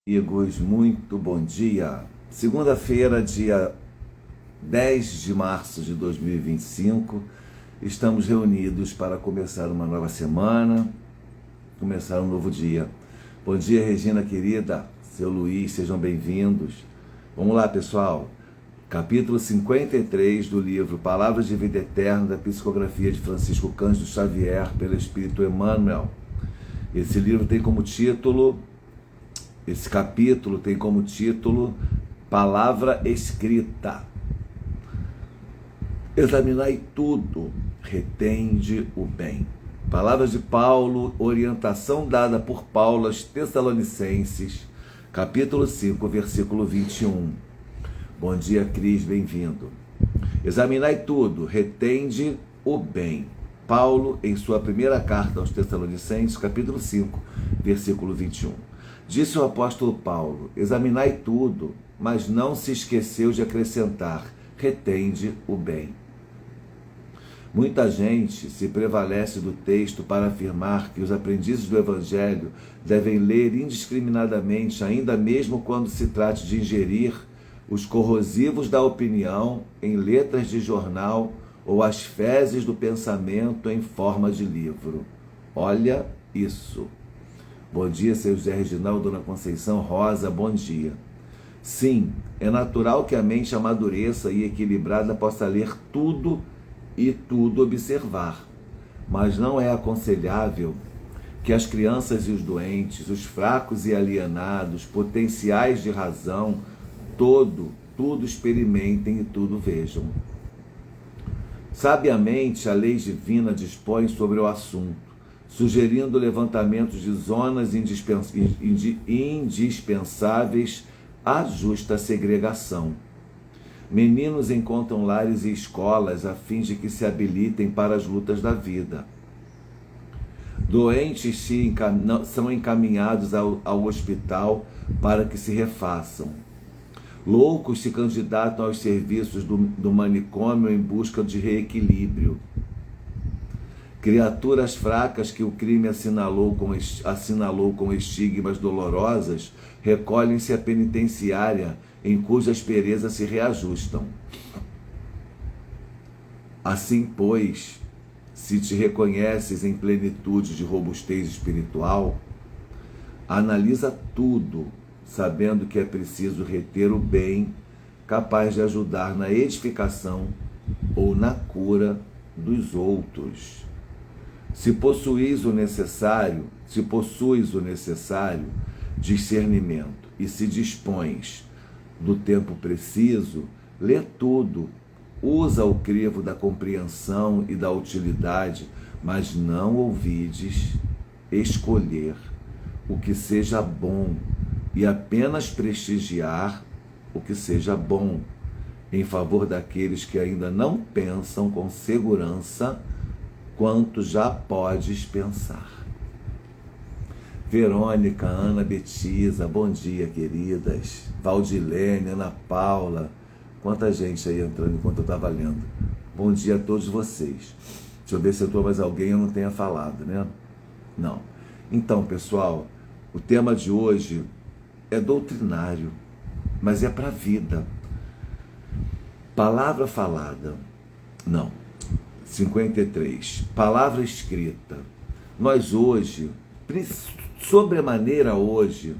Amigos, muito bom dia. Segunda-feira, dia 10 de março de 2025, estamos reunidos para começar uma nova semana, começar um novo dia. Bom dia, Regina querida, seu Luiz, sejam bem-vindos. Vamos lá, pessoal. Capítulo 53 do livro Palavras de Vida Eterna, da psicografia de Francisco Cândido Xavier, pelo Espírito Emmanuel. Esse livro tem como título... Esse capítulo tem como título Palavra Escrita. Examinai tudo, retende o bem. Palavras de Paulo, orientação dada por Paulo aos Tessalonicenses, capítulo 5, versículo 21. Bom dia, Cris, bem-vindo. Examinai tudo, retende o bem. Paulo, em sua primeira carta aos Tessalonicenses, capítulo 5, versículo 21. Disse o apóstolo Paulo: examinai tudo, mas não se esqueceu de acrescentar: retende o bem. Muita gente se prevalece do texto para afirmar que os aprendizes do Evangelho devem ler indiscriminadamente, ainda mesmo quando se trate de ingerir os corrosivos da opinião em letras de jornal ou as fezes do pensamento em forma de livro. Olha isso. Bom dia, seu José Reginaldo, Dona Conceição Rosa, bom dia. Sim, é natural que a mente amadureça e equilibrada possa ler tudo e tudo observar, mas não é aconselhável que as crianças e os doentes, os fracos e alienados, potenciais de razão, tudo experimentem e tudo vejam. Sabiamente, a lei divina dispõe sobre o assunto, sugerindo levantamentos de zonas indispensáveis à justa segregação. Meninos encontram lares e escolas a fim de que se habilitem para as lutas da vida. Doentes são encaminhados ao hospital para que se refaçam. Loucos se candidatam aos serviços do manicômio em busca de reequilíbrio. Criaturas fracas que o crime assinou com estigmas dolorosas recolhem-se à penitenciária, em cuja aspereza se reajustam. Assim, pois, se te reconheces em plenitude de robustez espiritual, analisa tudo, sabendo que é preciso reter o bem, capaz de ajudar na edificação ou na cura dos outros. Se possuis o necessário discernimento e se dispões do tempo preciso, lê tudo, usa o crivo da compreensão e da utilidade, mas não ouvides escolher o que seja bom e apenas prestigiar o que seja bom, em favor daqueles que ainda não pensam com segurança quanto já podes pensar. Verônica, Ana Betisa, bom dia, queridas. Valdilene, Ana Paula, quanta gente aí entrando enquanto eu estava lendo. Bom dia a todos vocês. Deixa eu ver se entrou mais alguém eu não tenha falado, né? Não. Então, pessoal, o tema de hoje é doutrinário, mas é para a vida. Palavra falada. Não. 53. Palavra escrita. Nós hoje, sobremaneira hoje,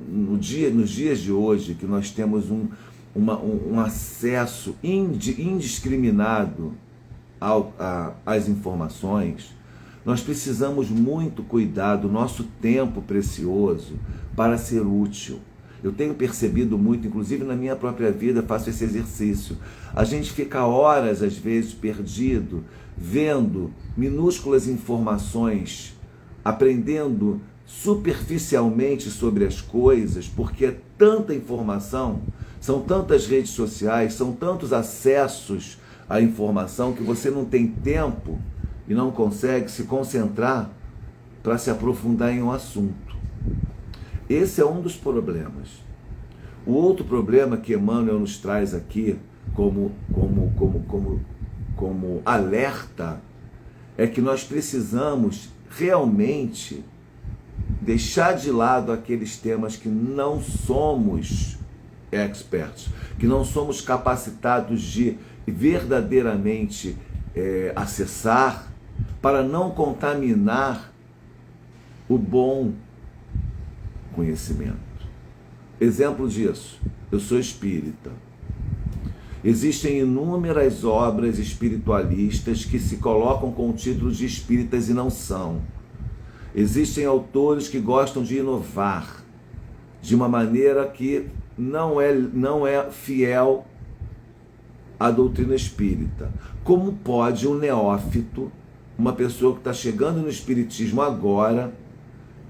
nos dias de hoje, que nós temos um acesso indiscriminado às informações, nós precisamos muito cuidar do nosso tempo precioso para ser útil. Eu tenho percebido muito, inclusive na minha própria vida, faço esse exercício. A gente fica horas, às vezes, perdido, vendo minúsculas informações, aprendendo superficialmente sobre as coisas, porque é tanta informação, são tantas redes sociais, são tantos acessos à informação que você não tem tempo e não consegue se concentrar para se aprofundar em um assunto. Esse é um dos problemas. O outro problema que Emmanuel nos traz aqui como alerta é que nós precisamos realmente deixar de lado aqueles temas que não somos experts, que não somos capacitados de verdadeiramente acessar, para não contaminar o bom conhecimento. Exemplo disso, eu sou espírita. Existem inúmeras obras espiritualistas que se colocam com títulos de espíritas e não são. Existem autores que gostam de inovar de uma maneira que não é fiel à doutrina espírita. Como pode um neófito, uma pessoa que está chegando no espiritismo agora,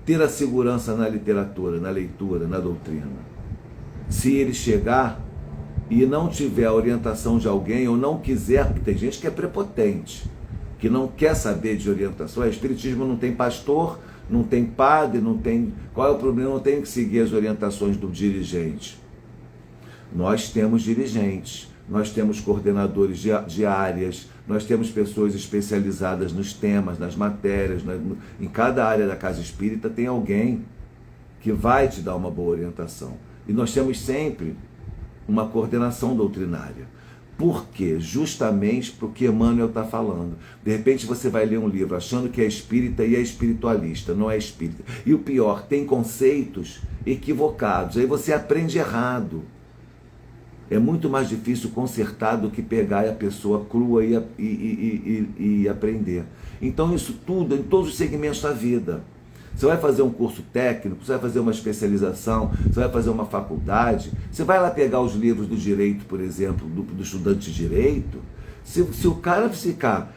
ter a segurança na literatura, na leitura, na doutrina? Se ele chegar e não tiver a orientação de alguém, ou não quiser, porque tem gente que é prepotente, que não quer saber de orientação. O espiritismo não tem pastor, não tem padre, não tem... Qual é o problema? Não tem que seguir as orientações do dirigente. Nós temos dirigentes, nós temos coordenadores de áreas, nós temos pessoas especializadas nos temas, nas matérias, em cada área da casa espírita tem alguém que vai te dar uma boa orientação. E nós temos sempre uma coordenação doutrinária. Por quê? Justamente porque Emmanuel está falando. De repente você vai ler um livro achando que é espírita e é espiritualista, não é espírita. E o pior, tem conceitos equivocados, aí você aprende errado. É muito mais difícil consertar do que pegar a pessoa crua e aprender. Então isso tudo, em todos os segmentos da vida. Você vai fazer um curso técnico, você vai fazer uma especialização, você vai fazer uma faculdade, você vai lá pegar os livros do direito, por exemplo, do estudante de direito. Se o cara ficar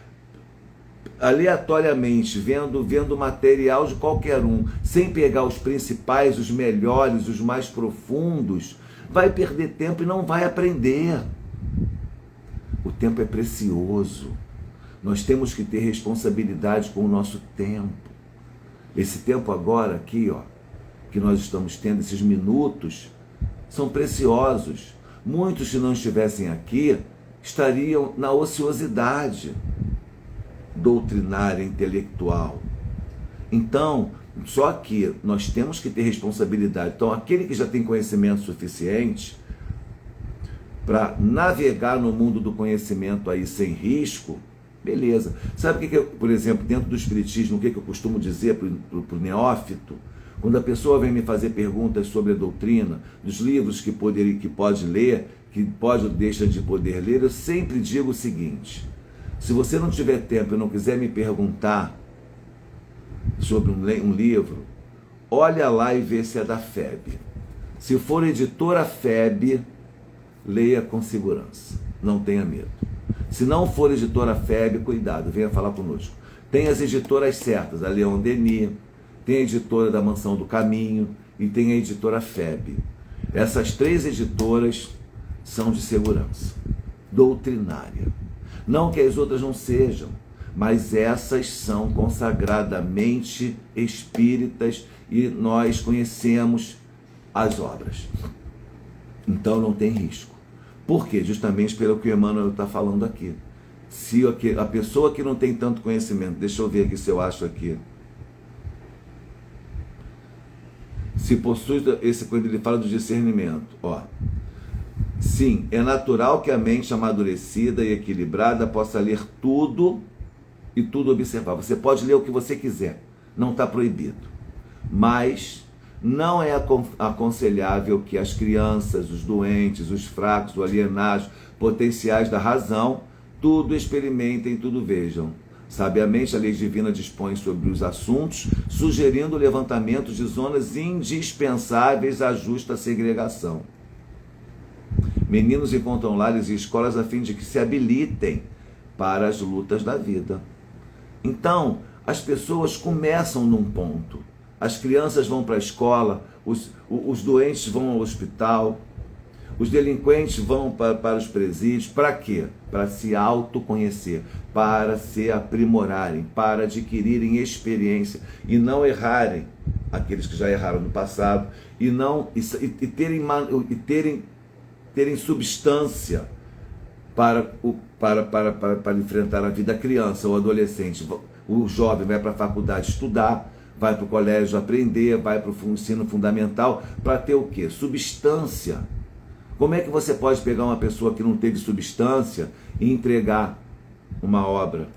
aleatoriamente vendo material de qualquer um, sem pegar os principais, os melhores, os mais profundos, vai perder tempo e não vai aprender. O tempo é precioso. Nós temos que ter responsabilidade com o nosso tempo. Esse tempo agora aqui, que nós estamos tendo, esses minutos, são preciosos. Muitos, se não estivessem aqui, estariam na ociosidade doutrinária, intelectual. Então, só que nós temos que ter responsabilidade. Então, aquele que já tem conhecimento suficiente para navegar no mundo do conhecimento aí sem risco, beleza. Sabe o que por exemplo, dentro do espiritismo, o que eu costumo dizer para o neófito? Quando a pessoa vem me fazer perguntas sobre a doutrina, dos livros que pode ler, que pode ou deixa de poder ler, eu sempre digo o seguinte: se você não tiver tempo e não quiser me perguntar sobre um livro, olha lá e vê se é da FEB. Se for editora FEB, leia com segurança, não tenha medo. Se não for editora FEB, cuidado, venha falar conosco. Tem as editoras certas, a Leon Denis, tem a editora da Mansão do Caminho e tem a editora FEB. Essas três editoras são de segurança doutrinária. Não que as outras não sejam, mas essas são consagradamente espíritas e nós conhecemos as obras. Então não tem risco. Por quê? Justamente pelo que o Emmanuel está falando aqui. Se a pessoa que não tem tanto conhecimento, deixa eu ver aqui se eu acho aqui, se possui quando ele fala do discernimento, sim, é natural que a mente amadurecida e equilibrada possa ler tudo e tudo observar. Você pode ler o que você quiser, não está proibido, mas não é aconselhável que as crianças, os doentes, os fracos, os alienados, potenciais da razão, tudo experimentem, tudo vejam. Sabiamente, a lei divina dispõe sobre os assuntos, sugerindo o levantamento de zonas indispensáveis à justa segregação. Meninos encontram lares e escolas a fim de que se habilitem para as lutas da vida. Então, as pessoas começam num ponto. As crianças vão para a escola, os doentes vão ao hospital, os delinquentes vão para os presídios. Para quê? Para se autoconhecer, para se aprimorarem, para adquirirem experiência e não errarem, aqueles que já erraram no passado, terem substância para enfrentar a vida. A criança, o adolescente, o jovem vai para a faculdade estudar, vai para o colégio aprender, vai para o ensino fundamental, para ter o quê? Substância. Como é que você pode pegar uma pessoa que não teve substância e entregar uma obra?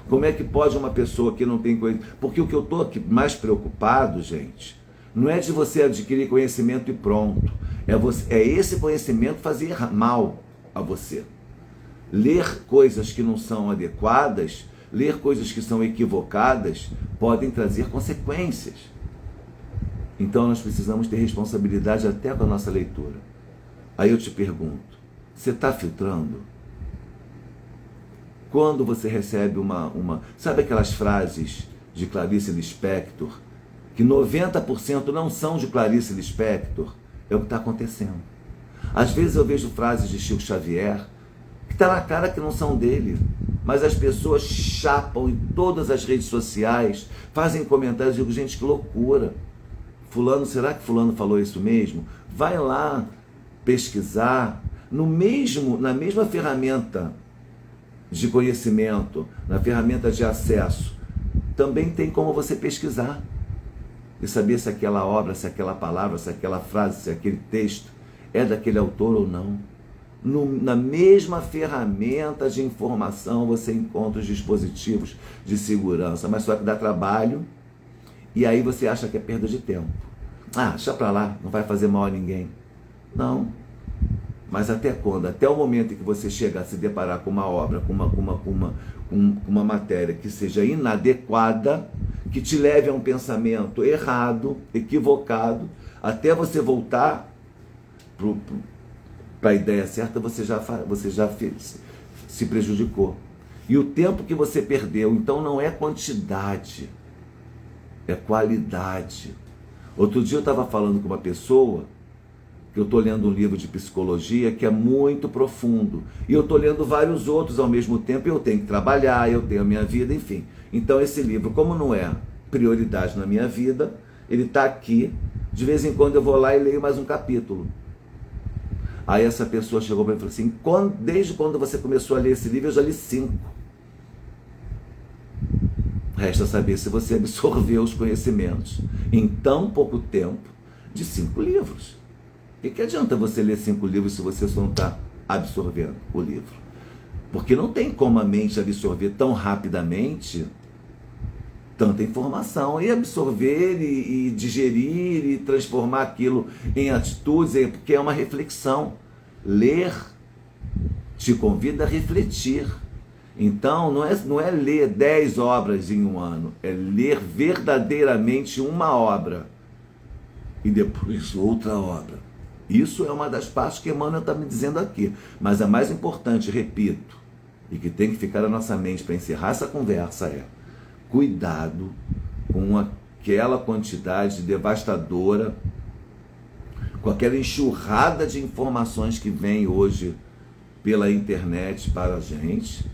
Como é que pode uma pessoa que não tem conhecimento? Porque o que eu estou aqui mais preocupado, gente, não é de você adquirir conhecimento e pronto. É esse conhecimento fazer mal a você. Ler coisas que não são adequadas, ler coisas que são equivocadas, podem trazer consequências. Então nós precisamos ter responsabilidade até com a nossa leitura. Aí eu te pergunto, você está filtrando? Quando você recebe sabe aquelas frases de Clarice Lispector, que 90% não são de Clarice Lispector? É o que está acontecendo. Às vezes eu vejo frases de Chico Xavier, que está na cara que não são dele, mas as pessoas chapam em todas as redes sociais, fazem comentários, eu digo, gente, que loucura. Fulano, será que fulano falou isso mesmo? Vai lá pesquisar, na mesma ferramenta de conhecimento, na ferramenta de acesso, também tem como você pesquisar e saber se aquela obra, se aquela palavra, se aquela frase, se aquele texto é daquele autor ou não. Na mesma ferramenta de informação você encontra os dispositivos de segurança, mas só que dá trabalho e aí você acha que é perda de tempo. Deixa pra lá, não vai fazer mal a ninguém. Não. Mas até quando? Até o momento em que você chega a se deparar com uma obra, com uma matéria que seja inadequada, que te leve a um pensamento errado, equivocado, até você voltar para a ideia certa, você já se prejudicou. E o tempo que você perdeu, então não é quantidade, é qualidade. Outro dia eu estava falando com uma pessoa, que eu estou lendo um livro de psicologia que é muito profundo, e eu estou lendo vários outros ao mesmo tempo, eu tenho que trabalhar, eu tenho a minha vida, enfim. Então esse livro, como não é prioridade na minha vida, ele está aqui, de vez em quando eu vou lá e leio mais um capítulo. Aí essa pessoa chegou para mim e falou assim, desde quando você começou a ler esse livro, eu já li 5. Resta saber se você absorveu os conhecimentos em tão pouco tempo de 5 livros. O que adianta você ler 5 livros se você só não está absorvendo o livro? Porque não tem como a mente absorver tão rapidamente tanta informação e absorver e digerir e transformar aquilo em atitudes, porque é uma reflexão. Ler te convida a refletir. Então não é ler 10 obras em um ano, é ler verdadeiramente uma obra e depois outra obra. Isso é uma das partes que Emmanuel está me dizendo aqui. Mas a mais importante, repito, e que tem que ficar na nossa mente para encerrar essa conversa é: cuidado com aquela quantidade devastadora, com aquela enxurrada de informações que vem hoje pela internet para a gente,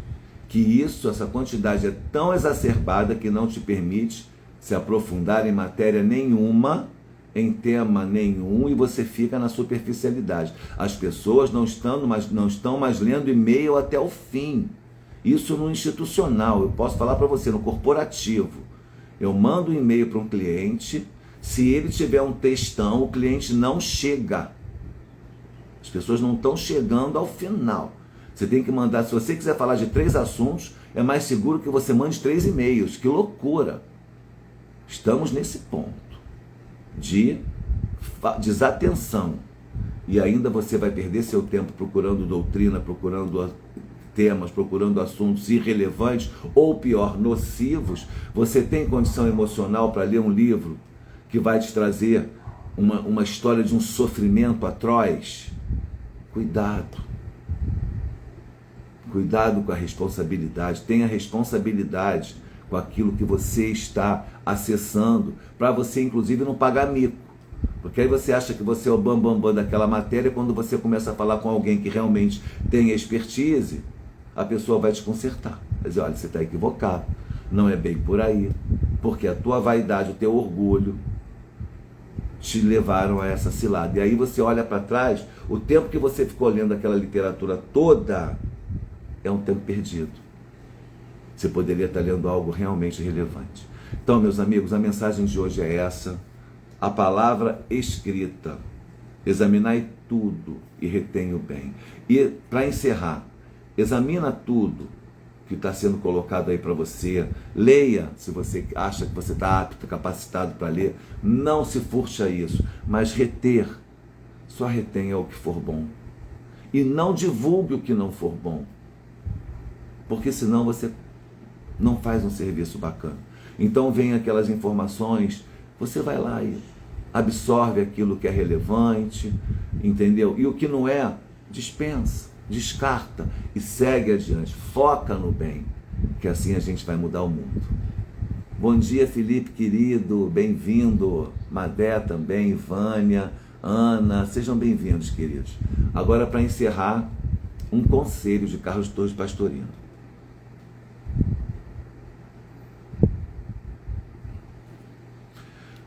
que essa quantidade é tão exacerbada que não te permite se aprofundar em matéria nenhuma, em tema nenhum, e você fica na superficialidade. As pessoas não estão mais lendo e-mail até o fim. Isso no institucional, eu posso falar para você, no corporativo. Eu mando um e-mail para um cliente, se ele tiver um textão, o cliente não chega. As pessoas não estão chegando ao final. Você tem que mandar, se você quiser falar de 3 assuntos, é mais seguro que você mande 3 e-mails. Que loucura! Estamos nesse ponto de desatenção. E ainda você vai perder seu tempo procurando doutrina, procurando temas, procurando assuntos irrelevantes ou, pior, nocivos. Você tem condição emocional para ler um livro que vai te trazer uma história de um sofrimento atroz? Cuidado. Cuidado com a responsabilidade. Tenha responsabilidade com aquilo que você está acessando, para você, inclusive, não pagar mico. Porque aí você acha que você é o bambambam daquela matéria, quando você começa a falar com alguém que realmente tem expertise, a pessoa vai te consertar. Vai dizer, olha, você está equivocado, não é bem por aí, porque a tua vaidade, o teu orgulho te levaram a essa cilada. E aí você olha para trás, o tempo que você ficou lendo aquela literatura toda é um tempo perdido. Você poderia estar lendo algo realmente relevante. Então, meus amigos, a mensagem de hoje é essa. A palavra escrita. Examinai tudo e retém o bem. E, para encerrar, examina tudo que está sendo colocado aí para você. Leia, se você acha que você está apto, capacitado para ler. Não se furte a isso, mas reter. Só retenha o que for bom. E não divulgue o que não for bom. Porque senão você não faz um serviço bacana. Então vem aquelas informações, você vai lá e absorve aquilo que é relevante, entendeu? E o que não é, dispensa, descarta e segue adiante. Foca no bem, que assim a gente vai mudar o mundo. Bom dia, Felipe, querido, bem-vindo. Madé também, Vânia, Ana, sejam bem-vindos, queridos. Agora, para encerrar, um conselho de Carlos Torres Pastorino.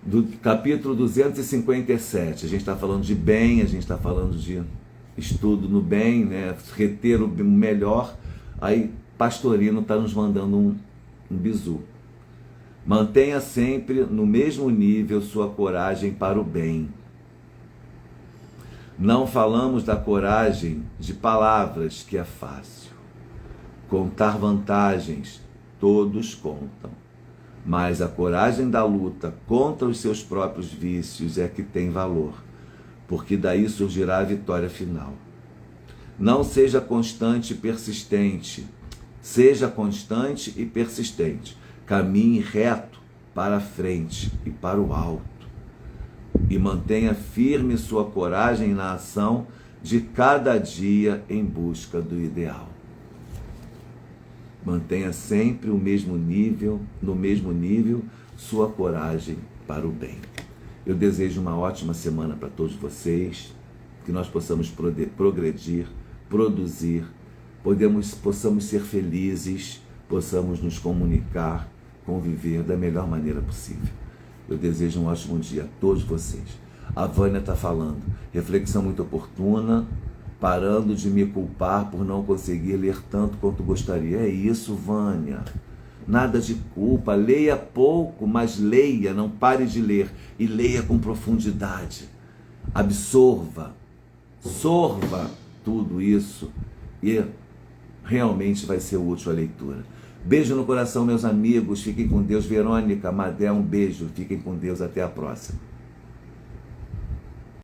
Do capítulo 257, a gente está falando de bem, a gente está falando de estudo no bem, né? Reter o melhor. Aí Pastorino está nos mandando um bizu. Mantenha sempre no mesmo nível sua coragem para o bem. Não falamos da coragem de palavras, que é fácil. Contar vantagens, todos contam. Mas a coragem da luta contra os seus próprios vícios é que tem valor, porque daí surgirá a vitória final. Não seja constante e persistente. Seja constante e persistente. Caminhe reto para a frente e para o alto. E mantenha firme sua coragem na ação de cada dia em busca do ideal. Mantenha sempre no mesmo nível, sua coragem para o bem. Eu desejo uma ótima semana para todos vocês, que nós possamos progredir, produzir, possamos ser felizes, possamos nos comunicar, conviver da melhor maneira possível. Eu desejo um ótimo dia a todos vocês. A Vânia está falando, reflexão muito oportuna, parando de me culpar por não conseguir ler tanto quanto gostaria. É isso, Vânia. Nada de culpa. Leia pouco, mas leia. Não pare de ler. E leia com profundidade. Absorva. Sorva tudo isso. E realmente vai ser útil a leitura. Beijo no coração, meus amigos. Fiquem com Deus. Verônica, Madé, um beijo. Fiquem com Deus. Até a próxima.